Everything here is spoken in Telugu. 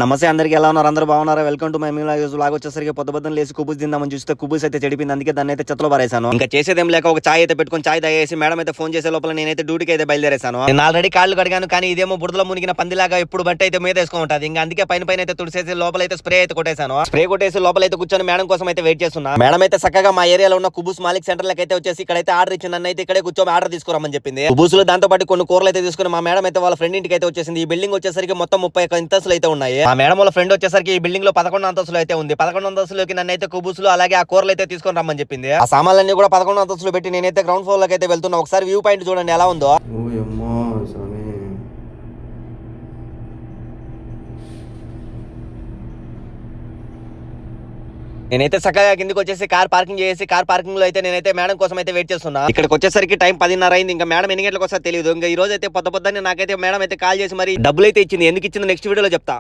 నమస్తే అందరికి ఎలా ఉన్నారు? అందరూ బాగున్నారా? వెల్కమ్ టు మై లాగా వచ్చేసరికి పొద్దున లేసి కుబుస్ తిందామని చూస్తే కుబుస్ అయితే చెడిపోయింది. అందుకే దాన్ని అయితే చెత్తలో పారేసాను. ఇంకా చేసేదేం లేక ఒక చాయ్ అయితే పెట్టుకుని చాయ్ తాగేసి మేడం అయితే ఫోన్ చేసే లోపల నేనైతే డ్యూటీకి అయితే బయలుదేరేసాను. నేను ఆల్రెడీ కాళ్ళు కడిగాను, కానీ ఇదేమో బుడదలో మునిగిన పందిలాగా ఎప్పుడు బట్టి అయితే మీద వేసుకుని ఉంటుంది. ఇంకా అందుకే పైన అయితే తుడిసేసి లోపల అయితే స్ప్రే అయితే కొట్టేశాను. స్ప్రే కొట్టేసి లోపల అయితే కూర్చొని మేడం కోసం అయితే వెయిట్ చేస్తున్నా. మేడం అయితే చక్కగా మా ఏరియాలో ఉన్న కుబుస్ మాలిక్ సెంటర్ లకి అయితే వచ్చేసి ఇక్కడైతే ఆర్డర్ ఇచ్చింది. నన్ను అయితే ఇక్కడే కూర్చొని ఆర్డర్ తీసుకురామని చెప్పింది. కుబుస్ లో దాంతో పాటు కొన్ని కూరలు అయితే తీసుకుని మా మేడం అయితే వాళ్ళ ఫ్రెండ్ ఇంటికి అయితే వచ్చేసింది. ఈ బిల్డింగ్ వచ్చేసరికి మొత్తం 30 అంతస్తులు అయితే ఉన్నాయి. మా మేడం వాళ్ళ ఫ్రెండ్ వచ్చేసరికి ఈ బిల్డింగ్ లో 11 అంతస్తులు అయితే ఉంది. 11 అంతస్తులోకి నన్ను అయితే కుబుసులు అలాగే ఆ కూరలు అయితే తీసుకొని రమ్మని చెప్పింది. ఆ సామాన్లన్నీ కూడా 11 అంతస్తులు పెట్టి నేనైతే గ్రౌండ్ ఫ్లోర్ లోకి అయితే వెళ్తున్నా. ఒకసారి వ్యూ పాయింట్ చూడండి ఎలా ఉందో. నేనైతే చక్కగా కిందకి వచ్చేసి కార్ పార్కింగ్ చేసి కార్ పార్కింగ్ లో అయితే నేనైతే మేడం కోసం అయితే వెయిట్ చేస్తున్నా. ఇక్కడికి వచ్చేసరికి టైం 10:30 అయింది. ఇంకా మేడం ఎన్ని గంటలకు వస్తా తెలియదు. ఇంకా ఈ రోజు అయితే పొద్దున్నే నాకైతే మేడం అయితే కాల్ చేసి మరి డబ్బులు అయితే ఇచ్చింది. ఎందుకు ఇచ్చింది నెక్స్ట్ వీడియోలో చెప్తా.